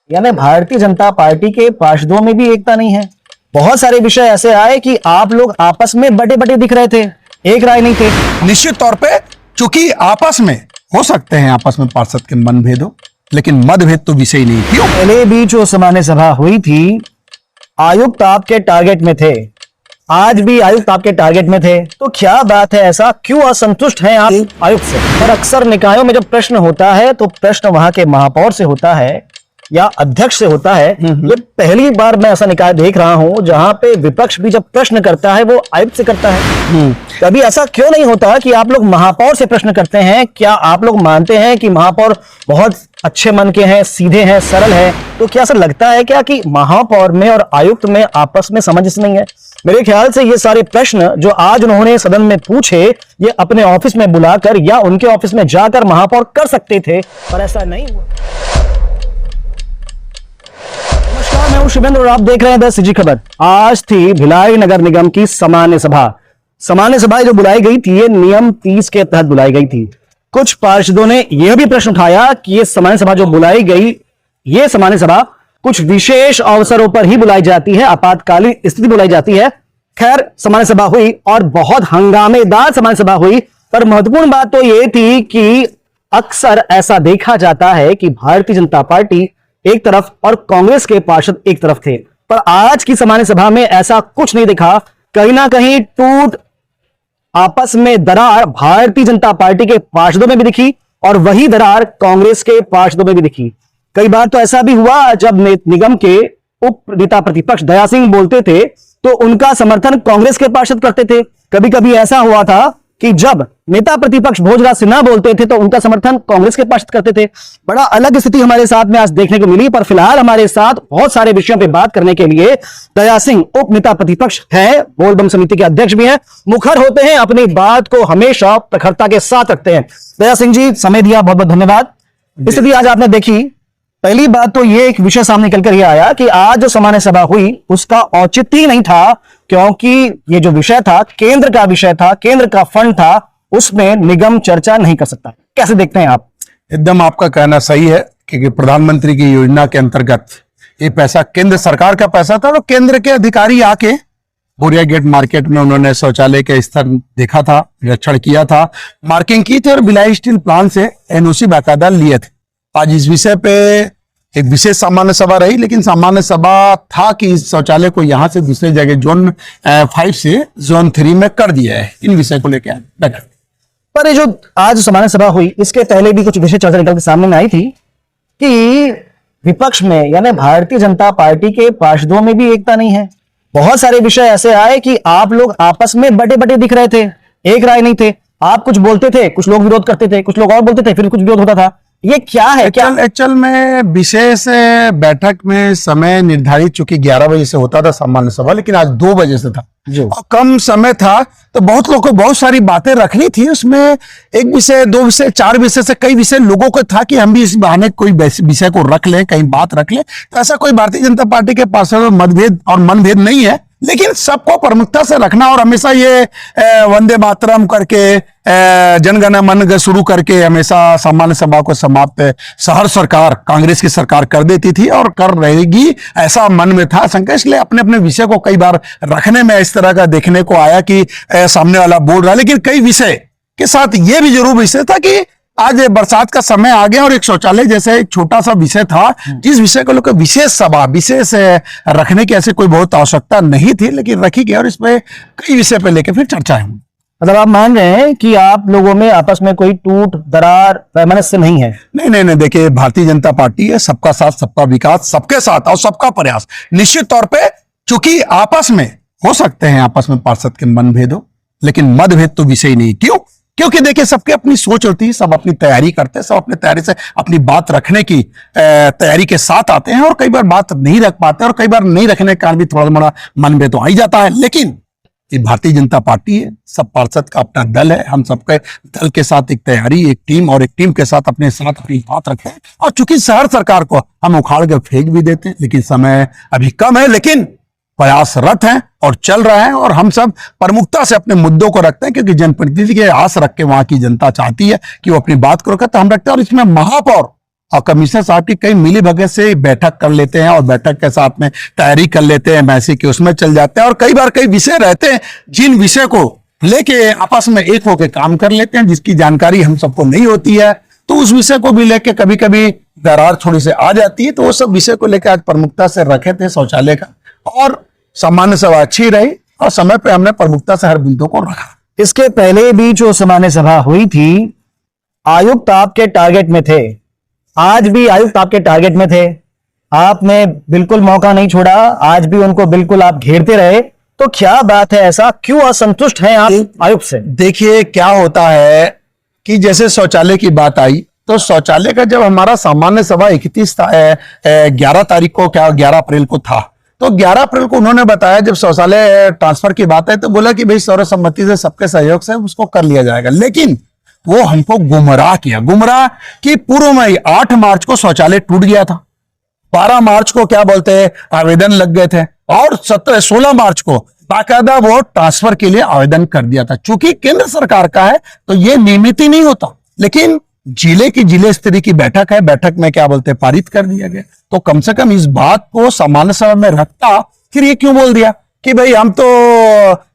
यानी भारतीय जनता पार्टी के पार्षदों में भी एकता नहीं है। बहुत सारे विषय ऐसे आए कि आप लोग आपस में बड़े बड़े दिख रहे थे, एक राय नहीं थे। निश्चित तौर पे चूंकि आपस में हो सकते हैं, आपस में पार्षद के मनभेद हो, लेकिन मतभेद तो विषय नहीं। क्यों? पहले भी जो सामान्य सभा हुई थी, आयुक्त आपके टारगेट में थे, आज भी आयुक्त आपके टारगेट में थे, तो क्या बात है, ऐसा क्यों असंतुष्ट हैं आप आयुक्त से? और अक्सर निकायों में जब प्रश्न होता है तो प्रश्न वहां के महापौर से होता है या अध्यक्ष से होता है। ये पहली बार मैं ऐसा निकाय देख रहा हूं जहां पे विपक्ष भी जब प्रश्न करता है वो आयुक्त से करता है। कभी ऐसा क्यों नहीं होता कि आप लोग महापौर से प्रश्न करते हैं? क्या आप लोग मानते हैं कि महापौर बहुत अच्छे मन के हैं, सीधे हैं, सरल है? तो क्या ऐसा लगता है क्या कि महापौर में और आयुक्त में आपस में समझ नहीं है? मेरे ख्याल से ये सारे प्रश्न जो आज उन्होंने सदन में पूछे, ये अपने ऑफिस में बुलाकर या उनके ऑफिस में जाकर महापौर कर सकते थे, पर ऐसा नहीं हुआ। नमस्कार, मैं हूं शिवेंद्र और आप देख रहे हैं 10 सीजी खबर। आज थी भिलाई नगर निगम की सामान्य सभा। सामान्य सभा जो बुलाई गई थी, ये नियम 30 के तहत बुलाई गई थी। कुछ पार्षदों ने यह भी प्रश्न उठाया कि ये सामान्य सभा जो बुलाई गई, ये सामान्य सभा कुछ विशेष अवसरों पर ही बुलाई जाती है, आपातकालीन स्थिति बुलाई जाती है। खैर, सामान्य सभा हुई और बहुत हंगामेदार सामान्य सभा हुई, पर महत्वपूर्ण बात तो यह थी कि अक्सर ऐसा देखा जाता है कि भारतीय जनता पार्टी एक तरफ और कांग्रेस के पार्षद एक तरफ थे, पर आज की सामान्य सभा में ऐसा कुछ नहीं दिखा। कहीं ना कहीं टूट, आपस में दरार भारतीय जनता पार्टी के पार्षदों में भी दिखी और वही दरार कांग्रेस के पार्षदों में भी दिखी। कई बार तो ऐसा भी हुआ जब निगम के उप नेता प्रतिपक्ष दया सिंह बोलते थे तो उनका समर्थन कांग्रेस के पार्षद करते थे। कभी कभी ऐसा हुआ था कि जब नेता प्रतिपक्ष भोजराज सिन्हा बोलते थे तो उनका समर्थन कांग्रेस के पार्षद करते थे। बड़ा अलग स्थिति हमारे साथ में आज देखने को मिली, पर फिलहाल हमारे साथ बहुत सारे विषयों पे बात करने के लिए दया सिंह उप नेता प्रतिपक्ष है, बोल बम समिति के अध्यक्ष भी हैं, मुखर होते हैं, अपनी बात को हमेशा प्रखरता के साथ रखते हैं। दया सिंह जी, समय दिया, बहुत बहुत धन्यवाद। स्थिति आज आपने देखी, पहली बात तो ये एक विषय सामने निकल कर ये आया कि आज जो सामान्य सभा हुई उसका औचित्य ही नहीं था, क्योंकि ये जो विषय था केंद्र का विषय था, केंद्र का फंड था, उसमें निगम चर्चा नहीं कर सकता। कैसे देखते हैं आप? एकदम आपका कहना सही है, क्योंकि प्रधानमंत्री की योजना के अंतर्गत ये पैसा केंद्र सरकार का पैसा था और केंद्र के अधिकारी आके बोरिया गेट मार्केट में उन्होंने शौचालय के स्तर देखा था, निरीक्षण किया था, मार्किंग की थी और भिलाई स्टील प्लांट से एनओसी बाकायदा लिए थे। आज इस विषय पे एक विशेष सामान्य सभा रही, लेकिन सामान्य सभा था कि इस शौचालय को यहां से दूसरे जगह जोन 5 से जोन 3 में कर दिया है। इन विषय को लेकर बैठक, पर ये जो आज सामान्य सभा हुई, इसके पहले भी कुछ विषय चर्चा निकल के सामने में आई थी कि विपक्ष में यानी भारतीय जनता पार्टी के पार्षदों में भी एकता नहीं है। बहुत सारे विषय ऐसे आए कि आप लोग आपस में बड़े बड़े दिख रहे थे, एक राय नहीं थे। आप कुछ बोलते थे, कुछ लोग विरोध करते थे, कुछ लोग और बोलते थे, फिर कुछ विरोध होता था। ये क्या है? एक्चुअल में विशेष बैठक में समय निर्धारित चूंकि 11 बजे से होता था सामान्य सभा, लेकिन आज 2 बजे से था और कम समय था, तो बहुत लोगों को बहुत सारी बातें रखनी थी। उसमें एक विषय, 2 विषय, 4 विषय से कई विषय लोगों को था कि हम भी इस बहाने कोई विषय को रख लें, कहीं बात रख लें। तो ऐसा कोई भारतीय जनता पार्टी के पार्षदों में मतभेद और मनभेद नहीं है, लेकिन सबको प्रमुखता से रखना और हमेशा ये वंदे मातरम करके जनगण मन शुरू करके हमेशा सामान्य सभा को समाप्त हर सरकार, कांग्रेस की सरकार कर देती थी और कर रहेगी, ऐसा मन में था शंका। इसलिए अपने अपने विषय को कई बार रखने में इस तरह का देखने को आया कि सामने वाला बोल रहा है, लेकिन कई विषय के साथ ये भी जरूर विषय था कि आज बरसात का समय आ गया और एक शौचालय जैसे एक छोटा सा विषय था, जिस विषय को लेकर विशेष सभा, विशेष रखने की ऐसे कोई बहुत आवश्यकता नहीं थी, लेकिन रखी गई और इसमें कई विषय पे लेकर फिर चर्चा हुई। मतलब आप मान रहे हैं कि आप लोगों में आपस में कोई टूट, दरार, वैमनस्य नहीं है? नहीं, देखिए भारतीय जनता पार्टी है, सबका साथ, सबका विकास, सबके साथ और सबका प्रयास। निश्चित तौर पे चूंकि आपस में हो सकते हैं, आपस में पार्षद के मनभेद हो, लेकिन मतभेद तो विषय नहीं। क्यों? क्योंकि देखिए सबकी अपनी सोच होती है, सब अपनी तैयारी करते हैं, सब अपनी तैयारी से अपनी बात रखने की तैयारी के साथ आते हैं और कई बार बात नहीं रख पाते और कई बार नहीं रखने के कारण भी थोड़ा बड़ा मनभेद तो आ ही जाता है। लेकिन ये भारतीय जनता पार्टी है, सब पार्षद का अपना दल है, हम सबके दल के साथ एक तैयारी, एक टीम और एक टीम के साथ अपने साथ अपनी बात रखते हैं। और चूंकि शहर सरकार को हम उखाड़ कर फेंक भी देते हैं, लेकिन समय अभी कम है, लेकिन प्रयासरत हैं और चल रहे हैं और हम सब प्रमुखता से अपने मुद्दों को रखते हैं, क्योंकि जनप्रतिनिधि के आस रख के वहां की जनता चाहती है कि वो अपनी बात को रखे, तो हम रखते हैं। और इसमें महापौर और कमिश्नर साहब की कई मिली भगत से बैठक कर लेते हैं और बैठक के साथ में तैयारी कर लेते हैं, मैसी के उसमें चल जाते हैं और कई बार कई विषय रहते हैं जिन विषय को लेके आपस में एक होकर काम कर लेते हैं, जिसकी जानकारी हम सबको नहीं होती है, तो उस विषय को भी लेके कभी कभी दरार थोड़ी से आ जाती है। तो वो सब विषय को लेकर आज प्रमुखता से रखे थे शौचालय का, और सामान्य सभा अच्छी रही और समय पे हमने प्रमुखता से हर बिंदु को रखा। इसके पहले भी जो सामान्य सभा हुई थी, आयुक्त आपके टारगेट में थे, आज भी आयुक्त आपके टारगेट में थे, आपने बिल्कुल मौका नहीं छोड़ा, आज भी उनको बिल्कुल आप घेरते रहे। तो क्या बात है, ऐसा क्यों असंतुष्ट हैं आप आयुक्त से? देखिए क्या होता है कि जैसे शौचालय की बात आई, तो शौचालय का जब हमारा सामान्य सभा 11 तारीख को, क्या 11 अप्रैल को था, तो 11 अप्रैल को उन्होंने बताया जब शौचालय ट्रांसफर की बात है, तो बोला कि भाई सर्वसम्मति से सबके सहयोग से उसको कर लिया जाएगा। लेकिन वो हमको गुमराह किया, गुमराह कि पूर्व में ही 8 मार्च को शौचालय टूट गया था, 12 मार्च को क्या बोलते हैं आवेदन लग गए थे, और 16 मार्च को बाकायदा वो ट्रांसफर के लिए आवेदन कर दिया था। चूंकि केंद्र सरकार का है तो ये नियमित ही नहीं होता, लेकिन जिले स्तरीय की बैठक है, बैठक में क्या बोलते हैं पारित कर दिया गया। तो कम से कम इस बात को सामान्य सभा में रखता, फिर ये क्यों बोल दिया कि भाई हम तो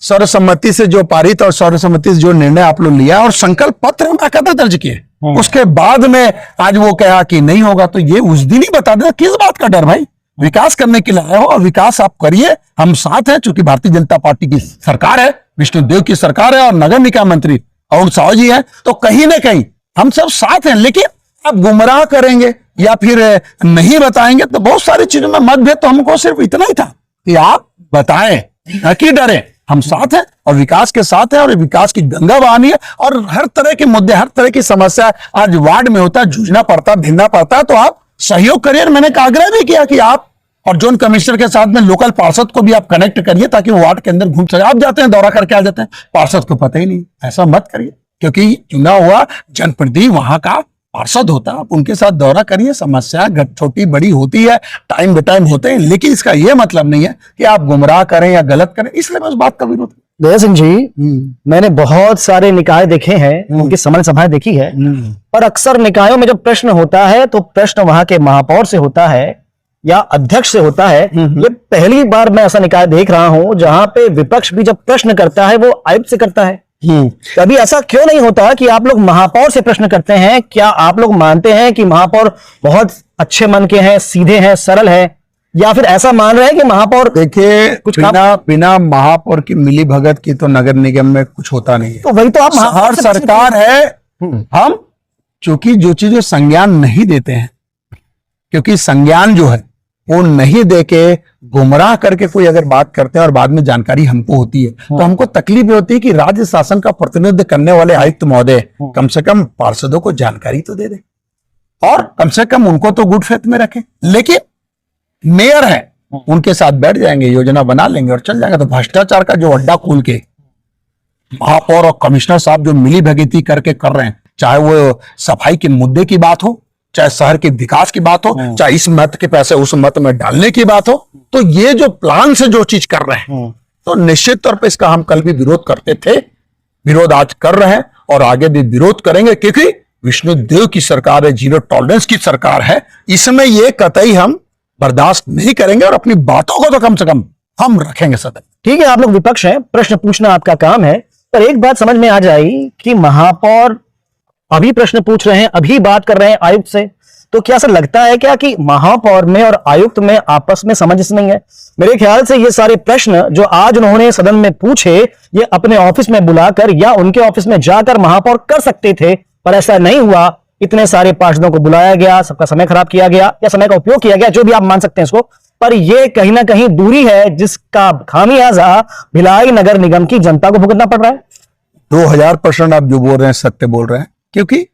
सर्वसम्मति से जो पारित और सर्वसम्मति से जो निर्णय आप लोग लिया और संकल्प पत्र हम बाकायदा दर्ज किए, उसके बाद में आज वो कहा कि नहीं होगा, तो ये उस दिन ही बता देना। किस बात का डर भाई, विकास करने के लिए आए हो और विकास आप करिए, हम साथ हैं। चूंकि भारतीय जनता पार्टी की सरकार है, विष्णुदेव की सरकार है और नगर निकाय मंत्री अरुण साहू जी है, तो कहीं ना कहीं हम सब साथ हैं। लेकिन आप गुमराह करेंगे या फिर नहीं बताएंगे तो बहुत सारी चीजों में मतभेद। तो हमको सिर्फ इतना ही था कि आप बताएं, न कि डरे, हम साथ हैं और विकास के साथ हैं और विकास की गंगा बहानी है। और हर तरह के मुद्दे, हर तरह की समस्या आज वार्ड में होता है, जूझना पड़ता, भिड़ना पड़ता है, तो आप सहयोग करिए। मैंने आग्रह भी किया कि आप और जोन कमिश्नर के साथ में लोकल पार्षद को भी आप कनेक्ट करिए ताकि वो वार्ड के अंदर घूम सके। आप जाते हैं दौरा करके आ जाते हैं, पार्षद को पता ही नहीं। ऐसा मत करिए, क्योंकि चुना हुआ जनप्रतिनिधि वहां का पार्षद होता है, आप उनके साथ दौरा करिए। समस्या छोटी बड़ी होती है, टाइम बे टाइम होते हैं, लेकिन इसका यह मतलब नहीं है कि आप गुमराह करें या गलत करें। इसलिए मैं उस बात का विरोध। दया सिंह जी, मैंने बहुत सारे निकाय देखे हैं, उनकी सामान्य सभाएं देखी है, पर अक्सर निकायों में जब प्रश्न होता है तो प्रश्न वहां के महापौर से होता है या अध्यक्ष से होता है। ये पहली बार मैं ऐसा निकाय देख रहा हूं जहां पे विपक्ष भी जब प्रश्न करता है वो आयुक्त से करता है। कभी ऐसा क्यों नहीं होता कि आप लोग महापौर से प्रश्न करते हैं? क्या आप लोग मानते हैं कि महापौर बहुत अच्छे मन के हैं, सीधे हैं, सरल है, या फिर ऐसा मान रहे हैं कि महापौर देखिए कुछ बिना महापौर की मिली भगत की तो नगर निगम में कुछ होता नहीं है। तो वही तो आप हर सरकार है, हम चूंकि जो चीजें संज्ञान नहीं देते हैं, क्योंकि संज्ञान जो है वो नहीं देके गुमराह करके कोई अगर बात करते हैं और बाद में जानकारी हमको होती है तो हमको तकलीफ होती है कि राज्य शासन का प्रतिनिधित्व करने वाले आयुक्त महोदय कम से कम पार्षदों को जानकारी तो दे दे और कम से कम उनको तो गुड फेथ में रखें। लेकिन मेयर है, उनके साथ बैठ जाएंगे, योजना बना लेंगे और चल जाएगा। तो भ्रष्टाचार का जो अड्डा खोल के महापौर और कमिश्नर साहब जो मिली भगती करके कर रहे हैं, चाहे वो सफाई के मुद्दे की बात हो, चाहे शहर के विकास की बात हो, चाहे इस मत के पैसे उस मत में डालने की बात हो, तो ये जो प्लान से जो चीज कर रहे हैं, तो निश्चित तौर पे इसका हम कल भी विरोध करते थे, विरोध आज कर रहे हैं और आगे भी विरोध करेंगे। क्योंकि विष्णुदेव की सरकार है, जीरो टॉलरेंस की सरकार है, इसमें ये कतई हम बर्दाश्त नहीं करेंगे और अपनी बातों को तो कम से कम हम रखेंगे सदैव। ठीक है, आप लोग विपक्ष हैं, प्रश्न पूछना आपका काम है, पर एक बात समझ में आ जाए कि महापौर अभी प्रश्न पूछ रहे हैं, अभी बात कर रहे हैं आयुक्त से, तो क्या ऐसा लगता है क्या कि महापौर में और आयुक्त में आपस में समझ नहीं है? मेरे ख्याल से ये सारे प्रश्न जो आज उन्होंने सदन में पूछे, ये अपने ऑफिस में बुलाकर या उनके ऑफिस में जाकर महापौर कर सकते थे, पर ऐसा नहीं हुआ। इतने सारे पार्षदों को बुलाया गया, सबका समय खराब किया गया या समय का उपयोग किया गया, जो भी आप मान सकते हैं इसको, पर यह कहीं ना कहीं दूरी है जिसका खामियाजा भिलाई नगर निगम की जनता को भुगतना पड़ रहा है। 2000% आप जो बोल रहे हैं सत्य बोल रहे हैं, क्योंकि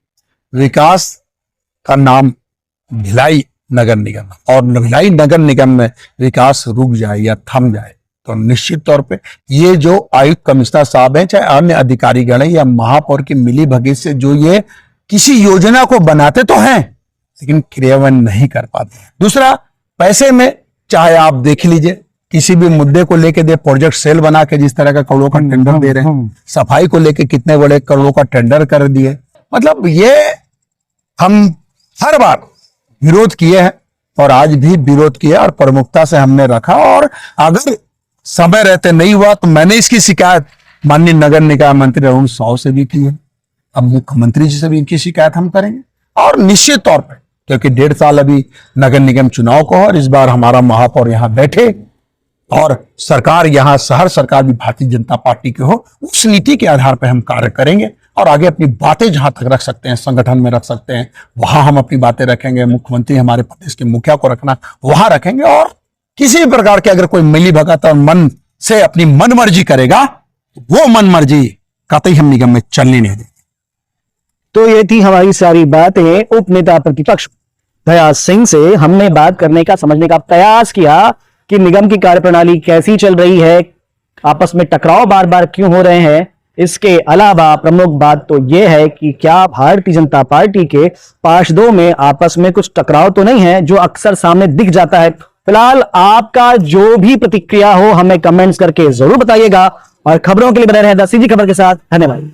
विकास का नाम भिलाई नगर निगम, और भिलाई नगर निगम में विकास रुक जाए या थम जाए तो निश्चित तौर पे ये जो आयुक्त कमिश्नर साहब हैं, चाहे अन्य अधिकारीगण हैं या महापौर की मिली भगत से जो ये किसी योजना को बनाते तो हैं लेकिन क्रियान्वयन नहीं कर पाते। दूसरा, पैसे में चाहे आप देख लीजिए, किसी भी मुद्दे को लेके दे प्रोजेक्ट सेल बना के जिस तरह का करोड़ों का टेंडर दे रहे हैं, सफाई को लेके कितने बड़े करोड़ों का टेंडर कर दिए। मतलब ये हम हर बार विरोध किए हैं और आज भी विरोध किया और प्रमुखता से हमने रखा। और अगर समय रहते नहीं हुआ तो मैंने इसकी शिकायत माननीय नगर निकाय मंत्री अरुण साव से भी की है। अब मुख्यमंत्री जी से भी इनकी शिकायत हम करेंगे और निश्चित तौर पर, क्योंकि 1.5 साल अभी नगर निगम चुनाव को और इस बार हमारा महापौर यहाँ बैठे और सरकार यहाँ शहर सरकार भी भारतीय जनता पार्टी की हो, उस नीति के आधार पर हम कार्य करेंगे और आगे अपनी बातें जहां तक रख सकते हैं, संगठन में रख सकते हैं, वहां हम अपनी बातें रखेंगे। मुख्यमंत्री हमारे प्रदेश के मुखिया को रखना वहां रखेंगे और किसी भी प्रकार के अगर कोई मिली भगत और मन से अपनी मन मर्जी करेगा, वो मन मर्जी कतई हम निगम में चलने नहीं देंगे। तो ये थी हमारी सारी बातें उप नेता प्रतिपक्ष दया सिंह से। हमने बात करने का, समझने का प्रयास किया कि निगम की कार्यप्रणाली कैसी चल रही है, आपस में टकराव बार बार क्यों हो रहे हैं। इसके अलावा प्रमुख बात तो यह है कि क्या भारतीय जनता पार्टी के पार्षदों में आपस में कुछ टकराव तो नहीं है, जो अक्सर सामने दिख जाता है। फिलहाल आपका जो भी प्रतिक्रिया हो हमें कमेंट्स करके जरूर बताइएगा और खबरों के लिए बने रहें द सीजी खबर के साथ। धन्यवाद।